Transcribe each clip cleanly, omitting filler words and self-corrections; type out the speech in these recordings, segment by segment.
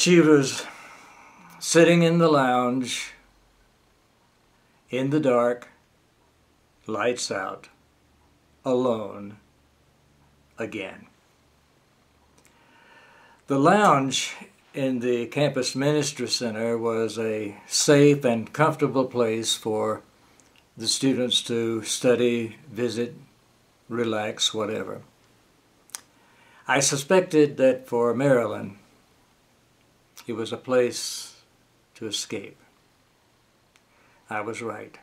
She was sitting in the lounge in the dark, lights out, alone again. The lounge in the Campus Ministry Center was a safe and comfortable place for the students to study, visit, relax, whatever. I suspected that for Marilyn, it was a place to escape. I was right.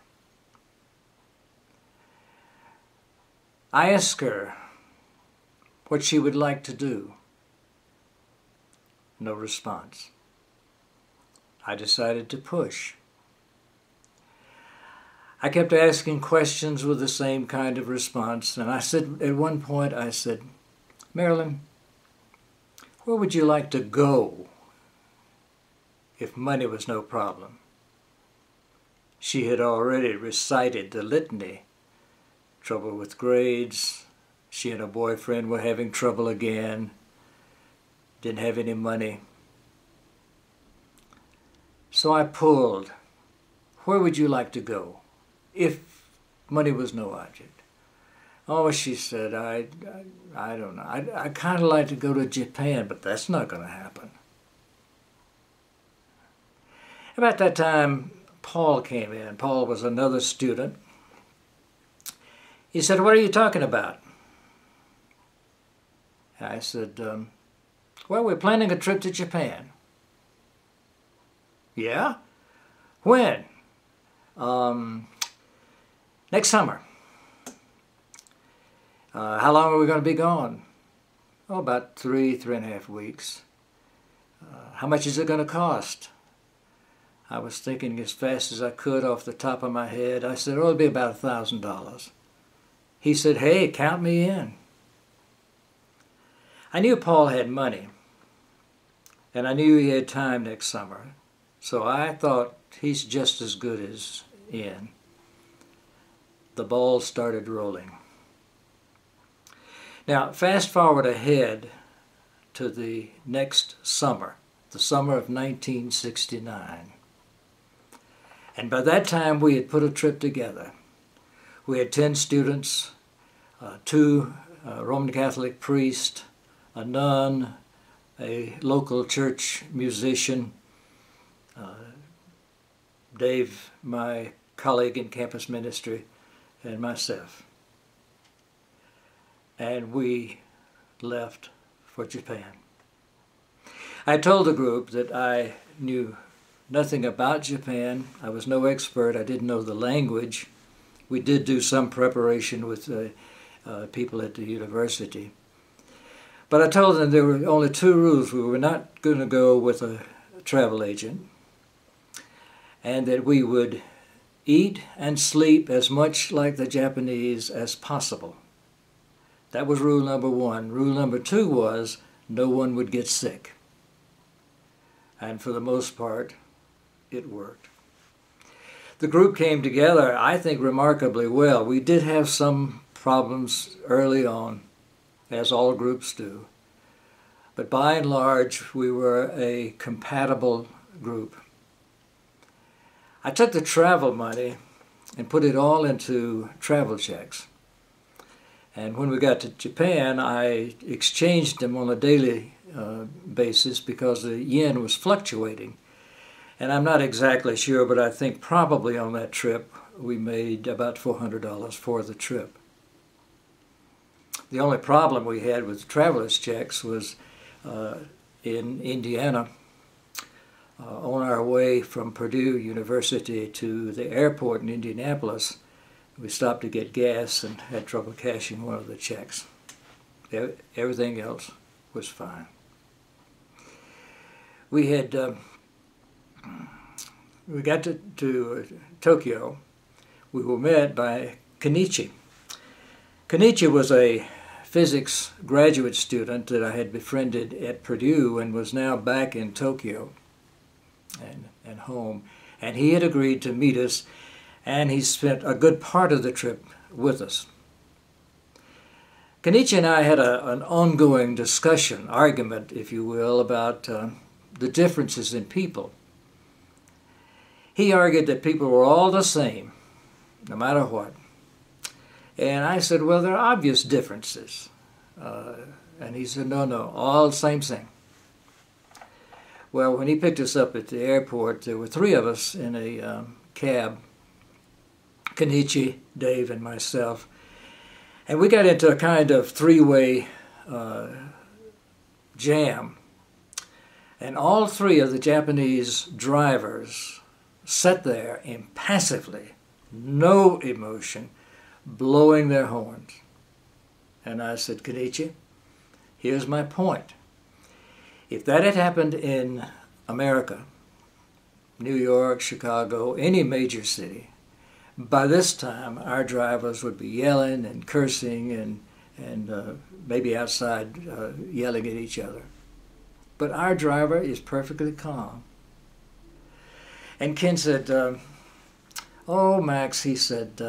I asked her what she would like to do. No response. I decided to push. I kept asking questions with the same kind of response, and I said, at one point, I said, Marilyn, where would you like to go if money was no problem? She had already recited the litany. Trouble with grades, she and her boyfriend were having trouble again, didn't have any money. So I pulled, where would you like to go if money was no object? Oh, she said, I don't know. I kind of like to go to Japan, but that's not going to happen. About that time, Paul came in. Paul was another student. He said, what are you talking about? I said, well, we're planning a trip to Japan. Yeah? When? Next summer. How long are we going to be gone? Oh, about 3.5 weeks. How much is it going to cost? I was thinking as fast as I could off the top of my head. I said, oh, it'll be about $1,000. He said, hey, count me in. I knew Paul had money, and I knew he had time next summer, so I thought he's just as good as in. The ball started rolling. Now, fast forward ahead to the next summer, the summer of 1969. And by that time, we had put a trip together. We had 10 students, 2 Roman Catholic priests, a nun, a local church musician, Dave, my colleague in campus ministry, and myself. And we left for Japan. I told the group that I knew nothing about Japan. I was no expert. I didn't know the language. We did do some preparation with people at the university. But I told them there were only 2 rules. We were not going to go with a travel agent, and that we would eat and sleep as much like the Japanese as possible. That was rule number 1. Rule number 2 was no one would get sick. And for the most part, it worked. The group came together, I think, remarkably well. We did have some problems early on, as all groups do. But by and large, we were a compatible group. I took the travel money and put it all into travel checks. And when we got to Japan, I exchanged them on a daily basis because the yen was fluctuating. And I'm not exactly sure, but I think probably on that trip we made about $400 for the trip. The only problem we had with traveler's checks was in Indiana, on our way from Purdue University to the airport in Indianapolis. We stopped to get gas and had trouble cashing one of the checks. Everything else was fine. We got to Tokyo. We were met by Kenichi. Kenichi was a physics graduate student that I had befriended at Purdue and was now back in Tokyo and home. And he had agreed to meet us, and he spent a good part of the trip with us. Kenichi and I had an ongoing discussion, argument, if you will, about the differences in people. He argued that people were all the same, no matter what. And I said, well, there are obvious differences. And he said, no, all the same thing. Well, when he picked us up at the airport, there were three of us in a cab, Kenichi, Dave, and myself. And we got into a kind of three-way jam. And all three of the Japanese drivers sat there impassively, no emotion, blowing their horns. And I said, Kenichi, here's my point. If that had happened in America, New York, Chicago, any major city, by this time our drivers would be yelling and cursing and maybe outside yelling at each other. But our driver is perfectly calm. And Ken said, oh, Max, he said,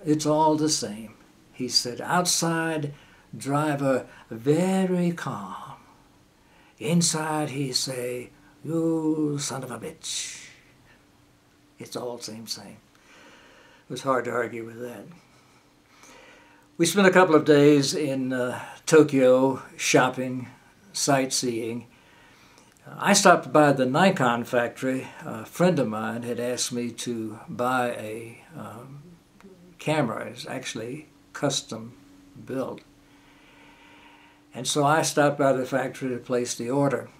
it's all the same. He said, outside, driver very calm. Inside, he say, you son of a bitch. It's all same. It was hard to argue with that. We spent a couple of days in Tokyo shopping, sightseeing. I stopped by the Nikon factory. A friend of mine had asked me to buy a camera. It's actually custom built. And so I stopped by the factory to place the order.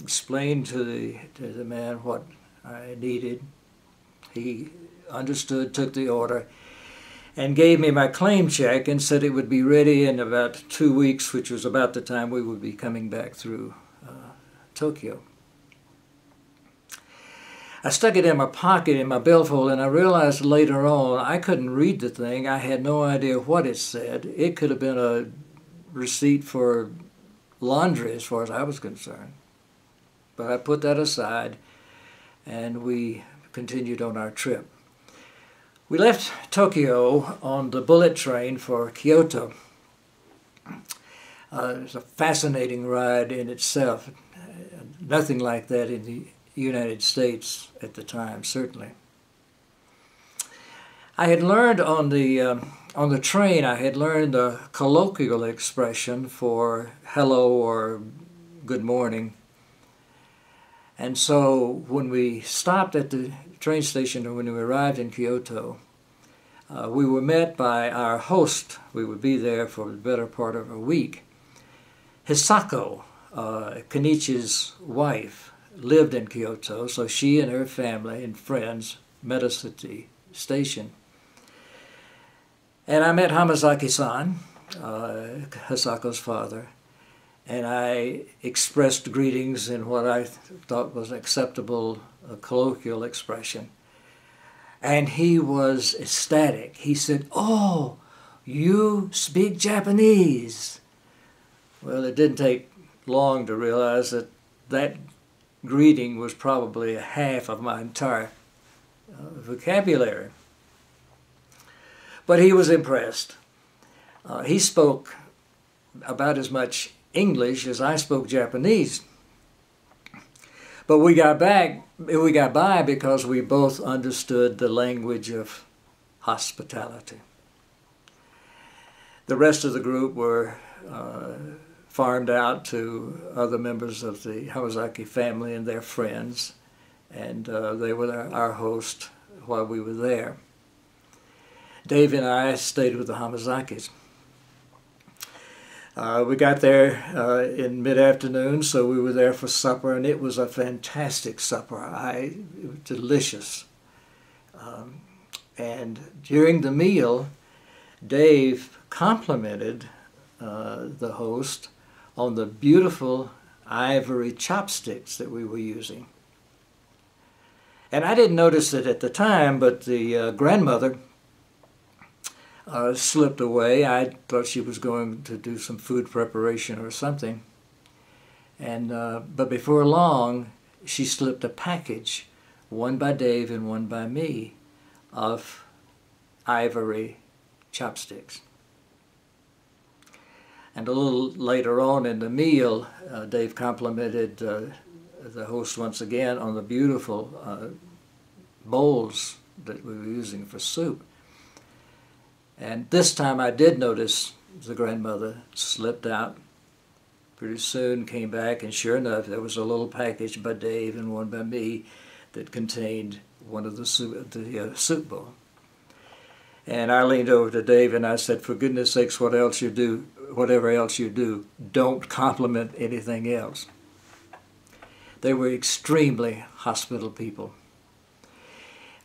Explained to the man what I needed. He understood, took the order, and gave me my claim check and said it would be ready in about 2 weeks, which was about the time we would be coming back through Tokyo. I stuck it in my pocket, in my billfold, and I realized later on I couldn't read the thing. I had no idea what it said. It could have been a receipt for laundry as far as I was concerned. But I put that aside and we continued on our trip. We left Tokyo on the bullet train for Kyoto. It was a fascinating ride in itself. Nothing like that in the United States at the time, certainly. I had learned on the train, I had learned the colloquial expression for hello or good morning. And so when we stopped at the train station or when we arrived in Kyoto, we were met by our host. We would be there for the better part of a week. Hisako, Kenichi's wife, lived in Kyoto, so she and her family and friends met us at the station. And I met Hamazaki-san, Hisako's father, and I expressed greetings in what I thought was an acceptable colloquial expression. And he was ecstatic. He said, "Oh, you speak Japanese." Well, it didn't take long to realize that that greeting was probably a half of my entire vocabulary. But he was impressed. He spoke about as much English as I spoke Japanese. But we got by because we both understood the language of hospitality. The rest of the group were farmed out to other members of the Hamazaki family and their friends, and they were our host while we were there. Dave and I stayed with the Hamazakis. We got there in mid-afternoon, so we were there for supper, and it was a fantastic supper. It was delicious. And during the meal, Dave complimented the host on the beautiful ivory chopsticks that we were using. And I didn't notice it at the time, but the grandmother slipped away. I thought she was going to do some food preparation or something. And but before long, she slipped a package, one by Dave and one by me, of ivory chopsticks. And a little later on in the meal, Dave complimented the host once again on the beautiful bowls that we were using for soup. And this time I did notice the grandmother slipped out. Pretty soon came back, and sure enough, there was a little package by Dave and one by me that contained one of the soup bowl. And I leaned over to Dave and I said, "For goodness sakes, whatever else you do, don't compliment anything else." They were extremely hospitable people.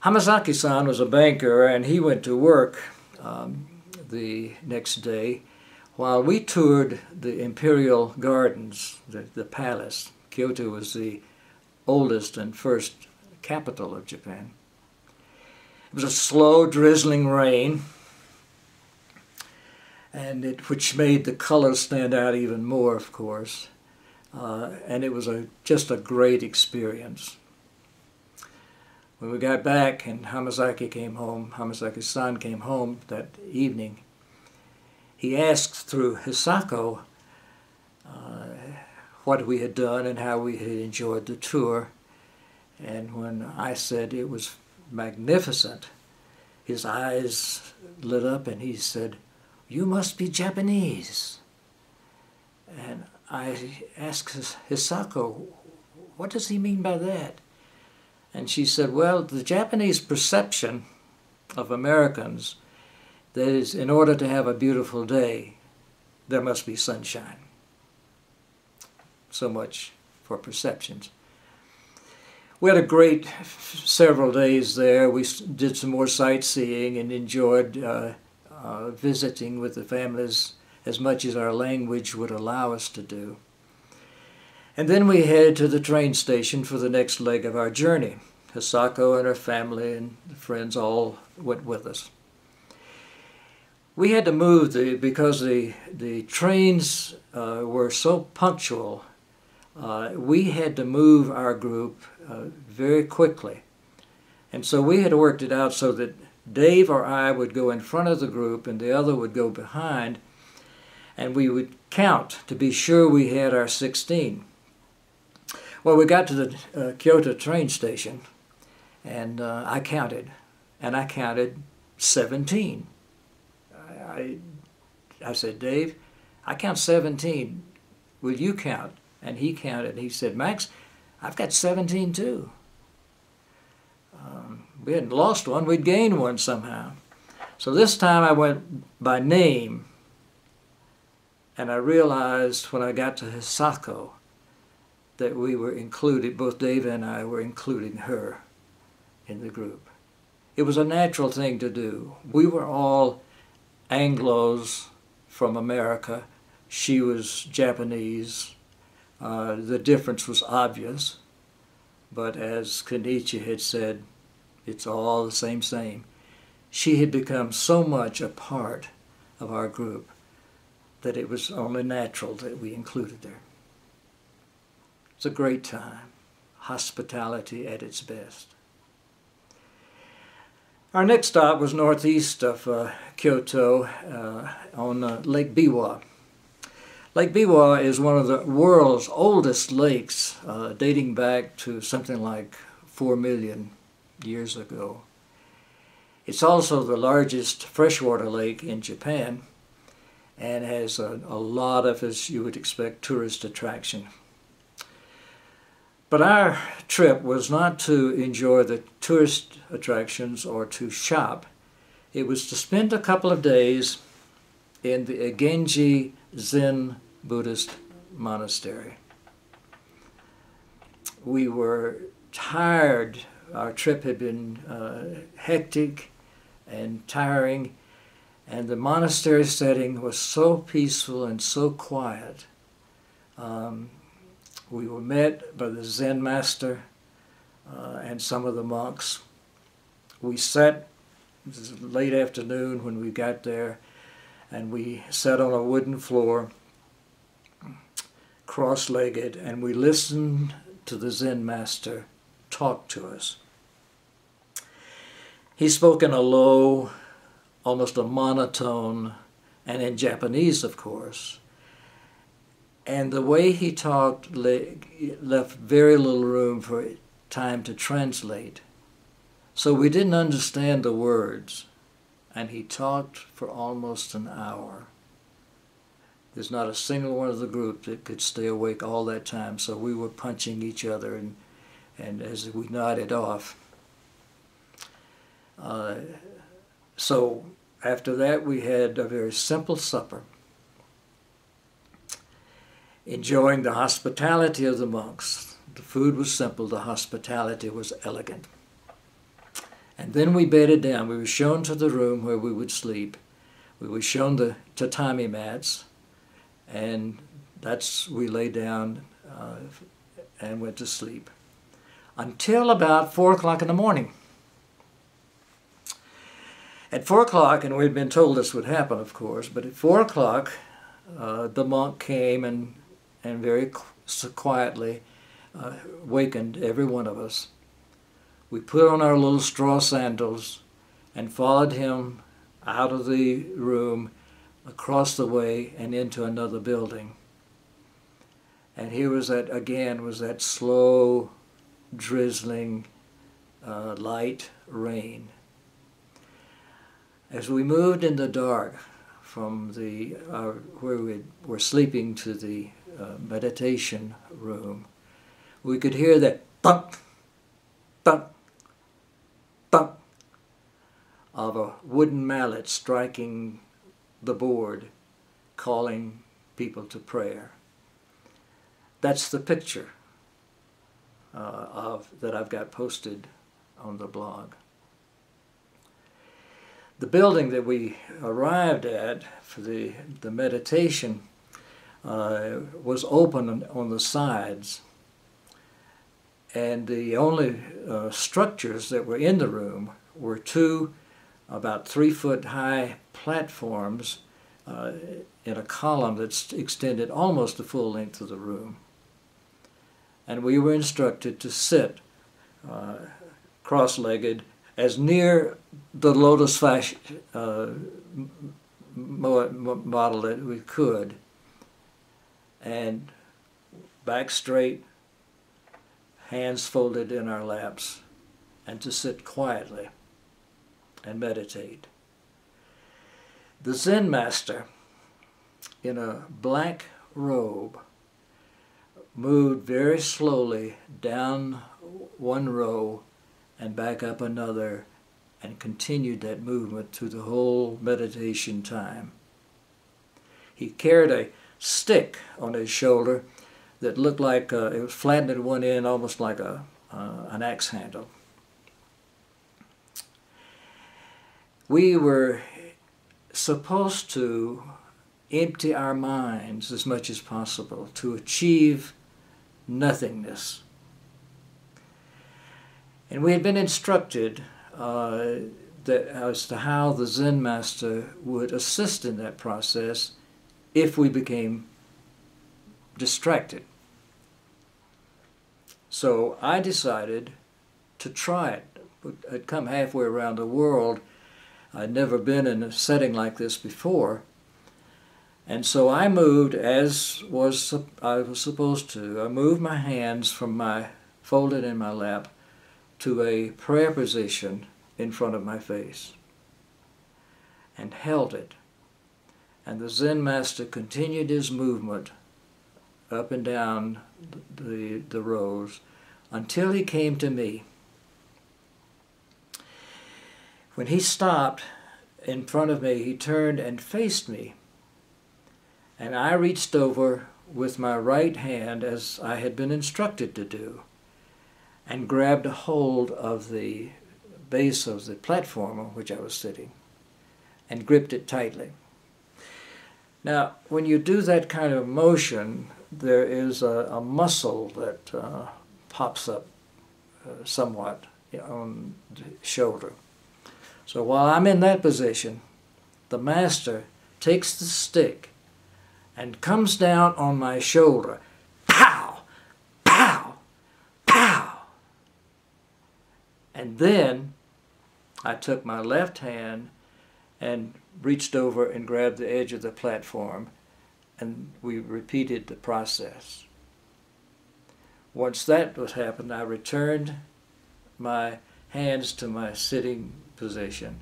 Hamazaki-san was a banker, and he went to work the next day while we toured the Imperial Gardens, the palace. Kyoto was the oldest and first capital of Japan. It was a slow, drizzling rain, and which made the colors stand out even more, of course. And it was just a great experience. When we got back and Hamazaki-san came home that evening, he asked through Hisako what we had done and how we had enjoyed the tour. And when I said it was magnificent, his eyes lit up and he said, "You must be Japanese." And I asked Hisako, "What does he mean by that?" And she said, "Well, the Japanese perception of Americans, that is, in order to have a beautiful day, there must be sunshine." So much for perceptions. We had a great several days there. We did some more sightseeing and enjoyed visiting with the families as much as our language would allow us to do. And then we headed to the train station for the next leg of our journey. Hisako and her family and friends all went with us. We had to move because the trains were so punctual. We had to move our group very quickly. And so we had worked it out so that Dave or I would go in front of the group and the other would go behind, and we would count to be sure we had our 16. Well, we got to the Kyoto train station, and I counted 17. I said, "Dave, I count 17. Will you count?" And he counted. He said, "Max, I've got 17 too." We hadn't lost one. We'd gained one somehow. So this time I went by name, and I realized when I got to Hisako that we were included, both Dave and I were including her in the group. It was a natural thing to do. We were all Anglos from America. She was Japanese. The difference was obvious, but as Kenichi had said, it's all the same. She had become so much a part of our group that it was only natural that we included her. It's a great time. Hospitality at its best. Our next stop was northeast of Kyoto on Lake Biwa. Lake Biwa is one of the world's oldest lakes, dating back to something like 4 million years ago. It's also the largest freshwater lake in Japan and has a lot of, as you would expect, tourist attraction. But our trip was not to enjoy the tourist attractions or to shop. It was to spend a couple of days in the Genji Zen Buddhist monastery. We were tired. Our trip had been hectic and tiring, and the monastery setting was so peaceful and so quiet. We were met by the Zen master and some of the monks. We sat, it was late afternoon when we got there, and we sat on a wooden floor, cross-legged, and we listened to the Zen master talk to us. He spoke in a low, almost a monotone, and in Japanese, of course. And the way he talked left very little room for time to translate. So we didn't understand the words, and he talked for almost an hour. There's not a single one of the group that could stay awake all that time, so we were punching each other and as we nodded off. So after that we had a very simple supper, enjoying the hospitality of the monks. The food was simple, the hospitality was elegant. And then we bedded down. We were shown to the room where we would sleep. We were shown the tatami mats, and we lay down and went to sleep until about 4 o'clock in the morning. At 4 o'clock, and we'd been told this would happen, of course, but at 4 o'clock, the monk came and very quietly wakened every one of us. We put on our little straw sandals and followed him out of the room, across the way, and into another building. And here was that slow, drizzling, light rain. As we moved in the dark from where we were sleeping to the meditation room, we could hear that thump, thump, thump of a wooden mallet striking the board, calling people to prayer. That's the picture that I've got posted on the blog. The building that we arrived at for the meditation was open on the sides, and the only structures that were in the room were two about 3-foot high platforms in a column that extended almost the full length of the room. And we were instructed to sit cross-legged as near the lotus fashion model that we could, and back straight, hands folded in our laps, and to sit quietly and meditate. The Zen master, in a black robe, moved very slowly down one row and back up another, and continued that movement through the whole meditation time. He carried a stick on his shoulder that looked like it was flattened at one end, almost like an axe handle. We were supposed to empty our minds as much as possible to achieve nothingness. And we had been instructed as to how the Zen master would assist in that process if we became distracted. So I decided to try it. I'd come halfway around the world. I'd never been in a setting like this before. And so I moved as I was supposed to. I moved my hands from folded in my lap to a prayer position in front of my face and held it. And the Zen master continued his movement up and down the rows until he came to me. When he stopped in front of me, he turned and faced me. And I reached over with my right hand, as I had been instructed to do, and grabbed a hold of the base of the platform on which I was sitting and gripped it tightly. Now, when you do that kind of motion, there is a muscle that pops up somewhat on the shoulder. So while I'm in that position, the master takes the stick and comes down on my shoulder. Pow! Pow! Pow! And then I took my left hand and reached over and grabbed the edge of the platform and we repeated the process. Once that was happened, I returned my hands to my sitting position,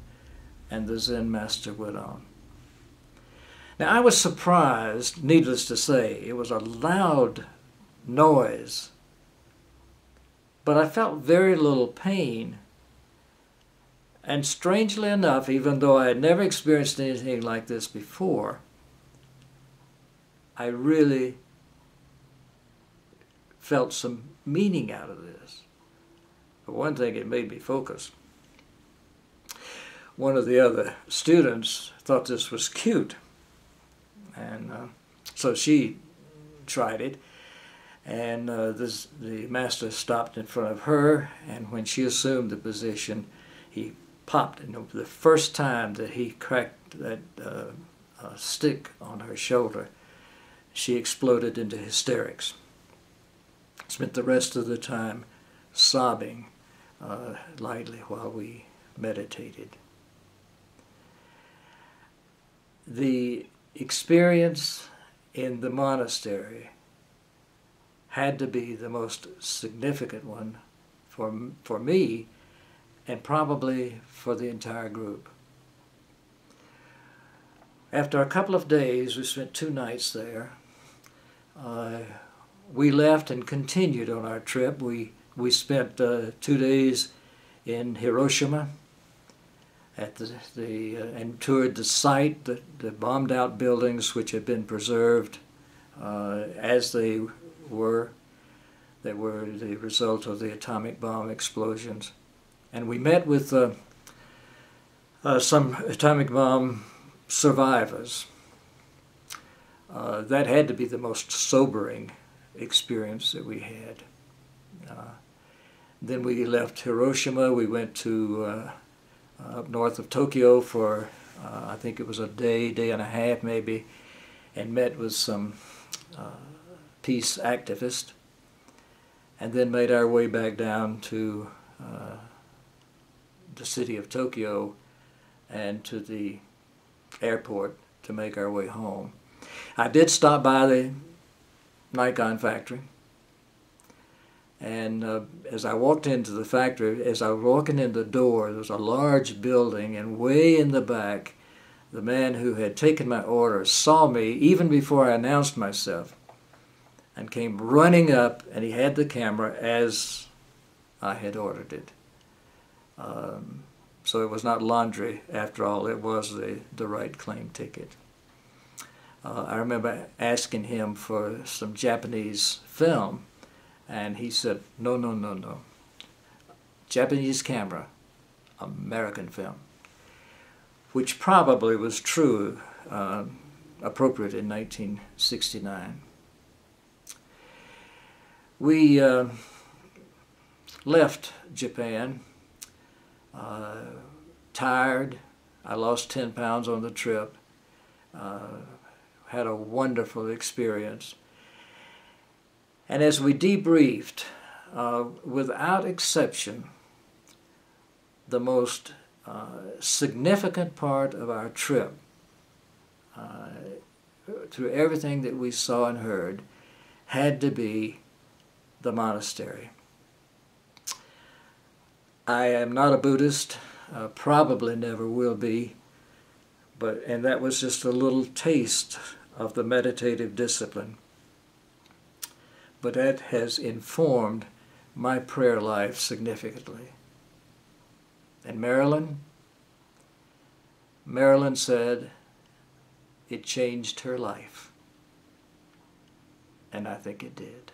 and the Zen master went on. Now I was surprised, needless to say. It was a loud noise, but I felt very little pain. And strangely enough, even though I had never experienced anything like this before, I really felt some meaning out of this. For one thing, it made me focus. One of the other students thought this was cute, and so she tried it, and the master stopped in front of her, and when she assumed the position, he popped. And the first time that he cracked that stick on her shoulder, she exploded into hysterics. Spent the rest of the time sobbing lightly while we meditated. The experience in the monastery had to be the most significant one for me, and probably for the entire group. After a couple of days, we spent 2 nights there. We left and continued on our trip. We spent 2 days in Hiroshima at and toured the site, the bombed out buildings which had been preserved as they were the result of the atomic bomb explosions. And we met with some atomic bomb survivors. That had to be the most sobering experience that we had. Then we left Hiroshima. We went to up north of Tokyo for I think it was a day and a half maybe, and met with some peace activists, and then made our way back down to the city of Tokyo and to the airport to make our way home. I did stop by the Nikon factory, and as I walked into the factory, as I was walking in the door, there was a large building, and way in the back, the man who had taken my order saw me even before I announced myself and came running up, and he had the camera as I had ordered it. So it was not laundry after all, it was the right claim ticket. I remember asking him for some Japanese film, and he said, no, no, no, no. Japanese camera, American film, which probably was true, appropriate in 1969. We left Japan tired. I lost 10 pounds on the trip. Had a wonderful experience. And as we debriefed, without exception, the most significant part of our trip, through everything that we saw and heard, had to be the monastery. I am not a Buddhist, probably never will be, and that was just a little taste of the meditative discipline. But that has informed my prayer life significantly. And Marilyn said it changed her life. And I think it did.